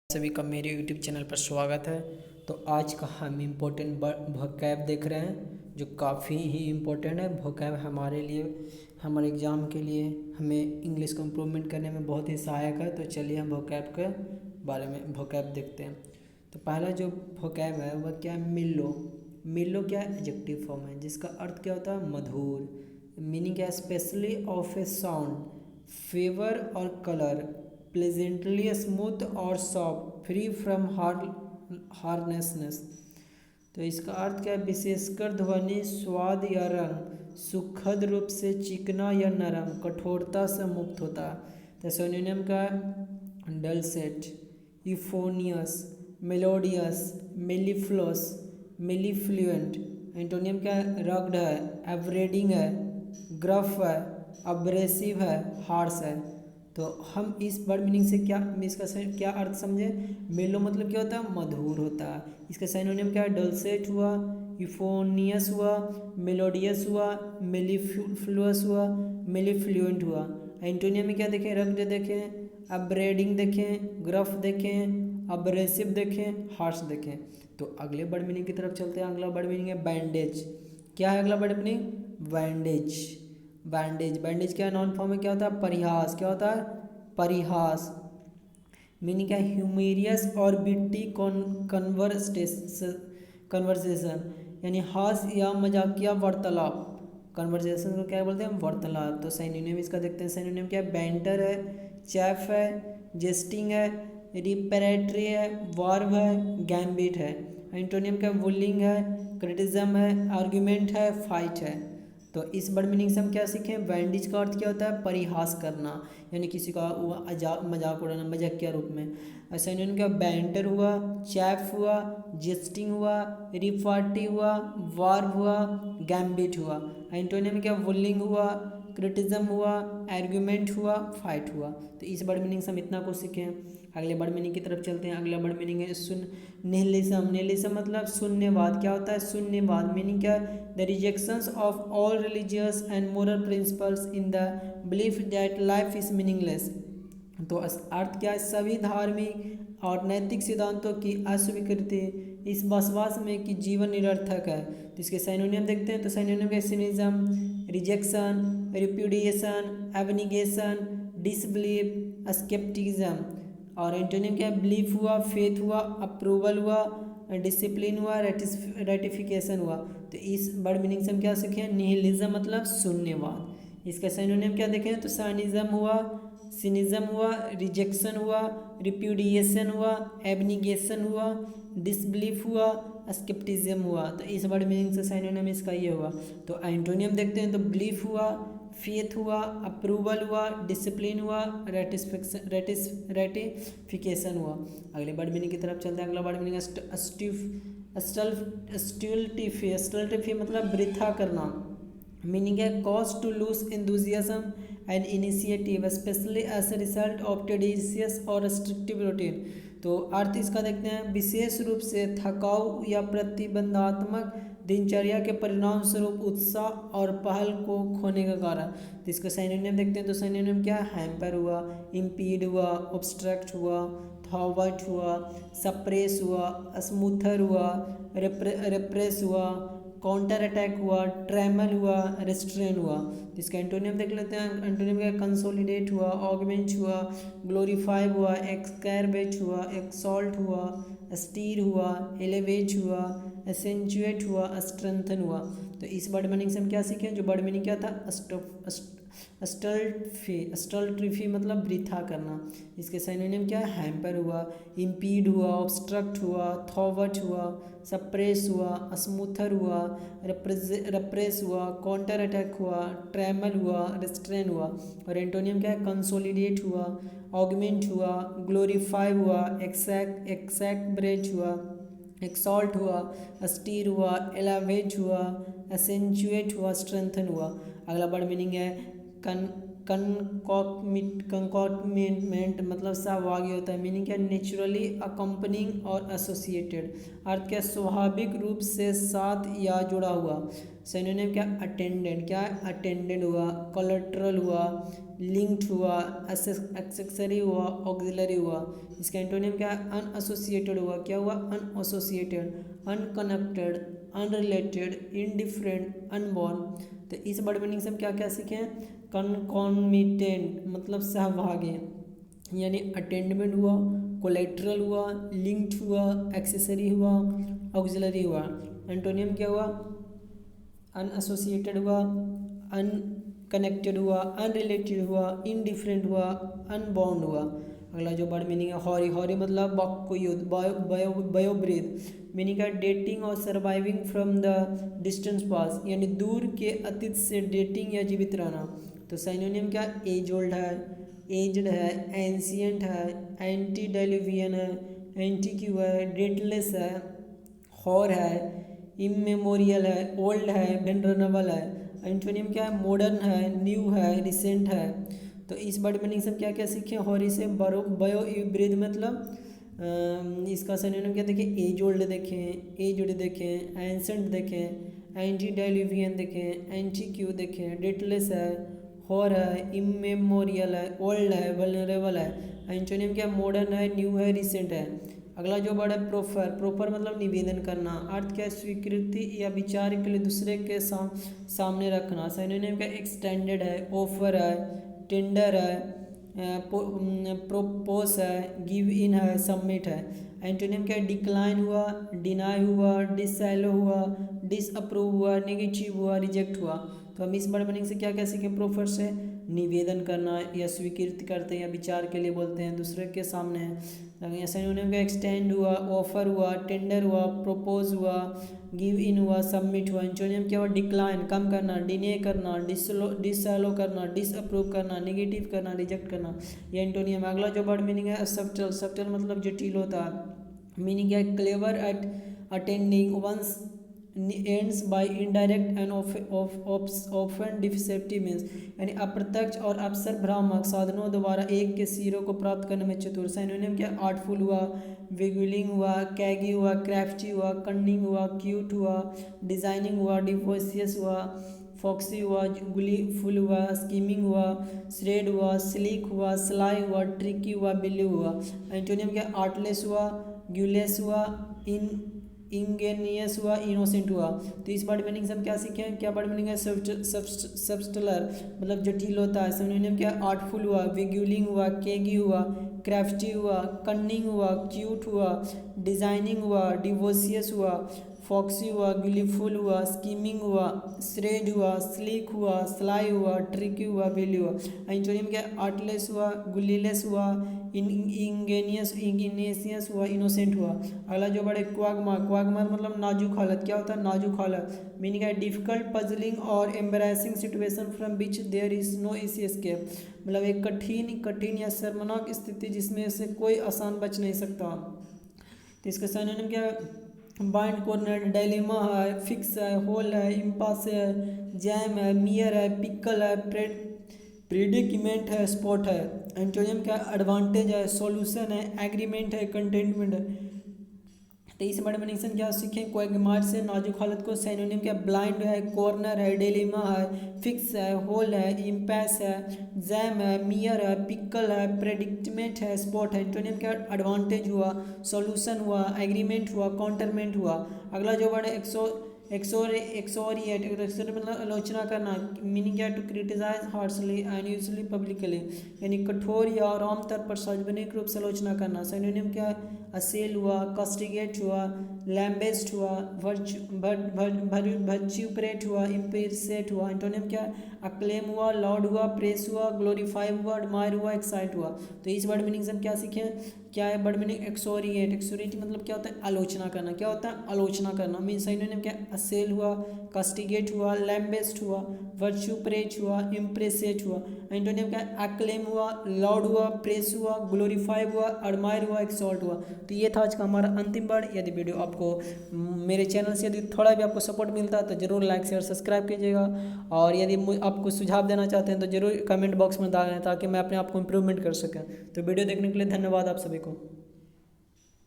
सभी का मेरे YouTube चैनल पर स्वागत है। तो आज का हम इम्पोर्टेंट वोकैब देख रहे हैं जो काफ़ी ही इम्पोर्टेंट है। वोकैब हमारे लिए, हमारे एग्ज़ाम के लिए, हमें इंग्लिश को इम्प्रूवमेंट करने में बहुत ही सहायक है। तो चलिए हम वोकैब के बारे में वोकैब देखते हैं। तो पहला जो वोकैब है वह क्या है? मिलो। मिलो क्या एडजेक्टिव फॉर्म है जिसका अर्थ क्या होता है? मधुर। मीनिंग क्या? Specially of A sound, favour और कलर, प्लेजेंटली स्मूथ और सॉफ्ट, फ्री फ्रॉम हार्नेसनेस। तो इसका अर्थ क्या है? विशेषकर ध्वनि, स्वाद या रंग, सुखद रूप से चिकना या नरम, कठोरता से मुक्त होता है। तो सिनोनिम का डलसेट, यूफोनियस, मेलोडियस, मेलिफ्लोस, मेलिफ्लुएंट। एंटोनियम क्या है? रग्ड है, एवरेडिंग है, ग्रफ है, अब्रेसिव है, हार्श है। तो हम इस वर्ड मीनिंग से इसका क्या अर्थ समझे? मेलो मतलब क्या होता है? मधुर होता है। इसका सिनोनिम क्या है? डलसेट हुआ, यूफोनियस हुआ, मेलोडियस हुआ, मेलिफ्लुअस हुआ, मेलिफ्लुएंट हुआ। एंटोनियम में क्या देखें? रग्ड देखें, अब्रेडिंग देखें, ग्रफ देखें, अब्रेसिव देखें, हार्श देखें। तो अगले वर्ड मीनिंग की तरफ चलते हैं। अगला वर्ड मीनिंग है बैंडेज। क्या है अगला word meaning? Bandage. Bandage, bandage क्या नॉन फॉर्म में क्या होता है? परिहास। क्या होता है? परिहास। मीनिंग क्या है? ह्यूमेरियस और बिट्टी कन्वर्सेशन, यानी हास्य या मजाकिया वार्तालाप। कन्वर्सेशन को क्या बोलते हैं? वार्तालाप। तो सिनोनिम इसका देखते हैं। सिनोनिम क्या है? बैंटर है, चैफ है, जेस्टिंग है, रिपेरेटरी है, वार्व है, गैम्बिट है। एंटोनियम क्या? बुलिंग है, क्रिटिज्म है, आर्ग्यूमेंट है, फाइट है। तो इस वर्ड मीनिंग से हम क्या सीखें? बैंडिज का अर्थ क्या होता है? परिहास करना, यानी किसी का मजाक उड़ाना, मजाकिया रूप में। सिनोनिम क्या? बैंटर हुआ, चैफ हुआ, जेस्टिंग हुआ, रिपार्टी हुआ, वार्व हुआ, गैम्बिट हुआ। एंटोनिम क्या? बुलिंग हुआ, क्रिटिज्म हुआ, आर्ग्यूमेंट हुआ, फाइट हुआ। तो इस वर्ड मीनिंग से हम इतना कुछ सीखे हैं। अगले वर्ड मीनिंग की तरफ चलते हैं। अगला वर्ड मीनिंग है निहिलिज्म। निहिलिज्म मतलब शून्यवाद। क्या होता है? शून्यवाद। मीनिंग क्या है? The rejections of all religious and moral principles in the belief that life is meaningless. तो अर्थ क्या है? सभी धार्मिक और नैतिक सिद्धांतों की अस्वीकृति, इस विश्वास में कि जीवन निरर्थक है। तो इसके सिनोनिम देखते हैं। तो सिनोनिम है सिनिज्म, रिजेक्शन, रिप्यूडिएशन, एबनिगेशन, डिसबिलीफ, स्केप्टिज्म। और एंटोनिम क्या है? बिलीफ हुआ, फेथ हुआ, अप्रूवल हुआ, डिसिप्लिन हुआ, रेटिफिकेशन हुआ। तो इस वर्ड मीनिंग से हम क्या सीखें? निहिलिज्म मतलब शून्यवाद। इसका सिनोनिम क्या देखें? तो साइनिज्म हुआ, सिनिज्म हुआ, रिजेक्शन हुआ, रिप्यूडिएशन हुआ, एबनिगेशन हुआ, डिसबिलीफ हुआ, स्केप्टिज्म हुआ। तो इस वर्ड मीनिंग से सिनोनिम इसका ये हुआ। तो एंटोनियम देखते हैं। तो बिलीफ हुआ, फेथ हुआ, अप्रूवल हुआ, डिसिप्लिन हुआ, रेटिफिकेशन हुआ। अगले वर्ड मीनिंग की तरफ चलते हैं। अगला वर्ड मीनिंग स्टल्टिफी। स्टल्टिफी मतलब वृथा करना। मीनिंग है cause to lose enthusiasm and initiative specially as a result of tedious और रिस्ट्रिक्टिव रूटीन। तो अर्थ इसका देखते हैं। विशेष रूप से थकाऊ या प्रतिबंधात्मक दिनचर्या के परिणाम स्वरूप उत्साह और पहल को खोने का कारण। तो इसका सिनोनिम देखते हैं। तो सिनोनिम क्या? हैम्पर हुआ, इम्पीड हुआ, ऑब्स्ट्रक्ट हुआ, थॉवर्ट हुआ, सप्रेस हुआ, स्मूथर हुआ, रिप्रेस हुआ, काउंटर अटैक हुआ, ट्रेमल हुआ, रेस्ट्रेन हुआ। तो इसका एंटोनियम देख लेते हैं। एंटोनियम क्या? कंसोलिडेट हुआ, ऑगमेंट हुआ, ग्लोरीफाई हुआ, एक्सकैरबेट हुआ, एक्सॉल्ट हुआ, स्टीर हुआ, एलिवेट हुआ, एसेंचुएट हुआ, स्ट्रेंथन हुआ। तो इस वर्ड मीनिंग से हम क्या सीखें? जो वर्ड मीनिंग क्या था? स्टल्ट्रिफी मतलब वृथा करना। इसके सिनोनिम क्या है? हैम्पर हुआ, इम्पीड हुआ, ऑब्स्ट्रक्ट हुआ, थॉवर्ट हुआ, सप्रेस हुआ, स्मूथर हुआ, रिप्रेस हुआ, काउंटर अटैक हुआ, ट्रेमल हुआ, रिस्ट्रेन हुआ। और एंटोनियम क्या है? कंसोलिडेट हुआ, ऑगमेंट हुआ, ग्लोरीफाई हुआ, एक्सैक्ब्रेट हुआ, एक्सॉल्ट हुआ, स्टीर हुआ, एलावेट हुआ, एसेंचुएट हुआ, स्ट्रेंथन हुआ। अगला वर्ड मीनिंग है कंकॉटमेंट मतलब सहभागी होता है, मीनिंग क्या, नेचुरली अकम्पनिंग और एसोसिएटेड, अर्थ क्या, स्वाभाविक रूप से साथ या जुड़ा हुआ। सिनोनिम क्या, अटेंडेंट, क्या है, अटेंडेंट हुआ, कोलेटरल हुआ, लिंक्ड हुआ, एक्सेसरी हुआ, ऑक्सिलरी हुआ। इसका एंटोनिम क्या है, अनएसोसिएटेड हुआ, क्या हुआ, अनएसोसिएटेड, अनकनेक्टेड, अनरिलेटेड, इनडिफरेंट, अनबॉर्न। तो इस वर्ड मीनिंग से हम क्या क्या सीखे हैं, कॉन्कॉमिटेंट मतलब सहभागी, यानी अटेंडमेंट हुआ, कोलेट्रल हुआ, लिंक्ड हुआ, एक्सेसरी हुआ, ऑक्सिलरी हुआ। एंटोनियम क्या हुआ, अनएसोसिएटेड हुआ, अनकनेक्टेड हुआ, अनरिलेटेड हुआ, इनडिफरेंट हुआ, अनबाउंड हुआ। अगला जो वर्ड मीनिंग है, हॉरी, हॉरी मतलब वाक्युद्ध, बायोब्रीथ, मीनिंग है डेटिंग और सर्वाइविंग फ्रॉम द डिस्टेंस पास, यानी दूर के अतीत से डेटिंग या जीवित रहना। तो साइनोनिम क्या, एज ओल्ड है, एज्ड है, एंशियंट है, एंटी डाइल्यूवियन है, एंटीक्यू है, डेटलेस है, हॉर है, इमेमोरियल है, ओल्ड है, वेनरेबल है। एंटोनिम क्या है, मॉडर्न है, न्यू है, रिसेंट है। तो इस वर्ड मीनिंग से हम क्या क्या सीखे, हॉरी से बायोब्रीथ मतलब इसका सिनोनिम क्या देखें, एज ओल्ड देखें, एज्ड देखें, एंसेंट देखें, एंटी डाइल्यूवियन देखें, एंटीक्यू देखें, डेटलेस है, हॉर है, इमेमोरियल है, ओल्ड है, वल्नरेबल है। एंटोनिम क्या, मॉडर्न है, न्यू है, रिसेंट है। अगला जो वर्ड है प्रोफर, प्रोफर मतलब निवेदन करना, अर्थ क्या है, स्वीकृति या विचार के लिए दूसरे के सामने रखना। सिनोनिम क्या, एक्सटेंडेड है, ऑफर है, टेंडर है, प्रोपोज है, गिव इन है, सबमिट है। एंटोनिम क्या, डिक्लाइन हुआ, डिनाई हुआ, डिसएलो हुआ, डिसअप्रूव हुआ, नेगेटिव हुआ, रिजेक्ट हुआ। तो हम इस वर्ड मीनिंग से क्या क्या सीखें, प्रोफर से निवेदन करना या स्वीकृति करते हैं या विचार के लिए बोलते हैं दूसरे के सामने। सिनोनिम का एक्सटेंड हुआ, ऑफर हुआ, टेंडर हुआ, प्रोपोज हुआ, गिव इन हुआ, सबमिट हुआ। एंटोनिम क्या हुआ, डिक्लाइन कम करना, डिने करना, डिसअलो करना, डिसअप्रूव करना, नेगेटिव करना, रिजेक्ट करना, ये एंटोनियम। अगला जो वर्ड मीनिंग है सब्टल, सब्टल मतलब जटिल होता है, मीनिंग है clever at attending one's ends by indirect and often deceptive means, यानी अप्रत्यक्ष और अवसर भ्रामक साधनों द्वारा एक के सिरों को प्राप्त करने में चतुर। सिनोनिम क्या, आर्टफुल हुआ, विगुलिंग हुआ, कैगी हुआ, क्राफ्टी हुआ, कन्निंग हुआ, क्यूट हुआ, डिजाइनिंग हुआ, डिवोशियस हुआ, फॉक्सी हुआ, गुलीफुल हुआ, स्कीमिंग हुआ, श्रेड हुआ, स्लीक हुआ, स्लाई हुआ, ट्रिकी हुआ, बिल्ली हुआ। एंटोनियम क्या, आर्टलेस हुआ, ग्यूलेस हुआ, इंगेनियस हुआ, इनोसेंट हुआ। तो इस वर्ड मीनिंग से हम क्या सीखे हैं, क्या वर्ड मीनिंग है, सबस्टलर मतलब जटिल होता है। सिनोनिम क्या, आर्टफुल हुआ, विग्यूलिंग हुआ, केगी हुआ, क्राफ्टी हुआ, कन्निंग हुआ, क्यूट हुआ, डिजाइनिंग हुआ, डिवोशियस हुआ, फॉक्सी हुआ, ग्लिफुल हुआ, स्कीमिंग हुआ, श्रेड हुआ, स्लीक हुआ, स्लाई हुआ, ट्रिकी हुआ, बिली हुआ। एंटोनिम क्या, आर्टलेस हुआ, गुलीलेस हुआ, इंगेनियस हुआ, इनोसेंट हुआ। अगला जो बड़े क्वागमार, क्वागमार मतलब नाजुक हालत, क्या होता है, नाजुक हालत, मीनिंग है डिफिकल्ट, पजलिंग और embarrassing situation from which there is no easy escape, मतलब एक कठिन या शर्मनाक स्थिति जिसमें से कोई आसान बच नहीं सकता। तो इसका सिनोनिम क्या है, बाइंड, कॉर्नर, डायलेमा है, फिक्स है, होल है, इम्पास है, जैम है, मियर है, पिकल है, प्रेडिकमेंट है, स्पॉट है। एंटोनियम क्या, एडवांटेज है, सॉल्यूशन है, एग्रीमेंट है, कंटेनमेंट है। तो इस वर्ड मीनिंग से हम क्या सीखें, क्वैगमार से नाजुक हालत को। सिनोनिम क्या, ब्लाइंड है, कॉर्नर है, डिलेमा है, फिक्स है, होल है, इम्पैस है, जैम है, मियर है, पिकल है, प्रेडिक्टमेंट है, स्पॉट है। एंटोनिम क्या, एडवांटेज हुआ, सॉल्यूशन हुआ, एग्रीमेंट हुआ, काउंटरमेंट हुआ। अगला जो वर्ड है एक्सोरिएट मतलब आलोचना करना, मीनिंग क्या, to criticise harshly and usually publicly, यानी कठोर या और आमतौर पर सार्वजनिक रूप से आलोचना करना। सिनोनिम क्या, असेल हुआ, कास्टिगेट हुआ, लैम्बेस्ट हुआ, वर्च्यूपरेट हुआ, इम्पेरसेट हुआ। एंटोनिम क्या, अक्लेम हुआ, लाउड हुआ, प्रेस हुआ, ग्लोरीफाई हुआ, एडमायर हुआ, एक्साइट हुआ। तो इस वर्ड मीनिंग से हम क्या सीखें, क्या है वर्ड मीनिंग, एक्सोरिएट, एक्सोरिएट मतलब क्या होता है, आलोचना करना, क्या होता है, आलोचना करना। मीन सिनोनिम क्या, असेल हुआ, कास्टिगेट हुआ, लैम्बेस्ट हुआ, वर्च्यूपरेट हुआ, इम्प्रेसेट हुआ। एंटोनियम क्या है, एक्लेम हुआ, लाउड हुआ, प्रेस हुआ, ग्लोरीफाई हुआ, एडमायर हुआ, एक्सॉल्ट हुआ। तो ये था आज का हमारा अंतिम वर्ड। यदि वीडियो आपको मेरे चैनल से यदि थोड़ा भी आपको सपोर्ट मिलता है तो जरूर लाइक शेयर सब्सक्राइब कीजिएगा, और यदि आपको सुझाव देना चाहते हैं तो जरूर कमेंट बॉक्स में डालें ताकि मैं अपने आप को इम्प्रूवमेंट कर सकूं। तो वीडियो देखने के लिए धन्यवाद आप सभी को।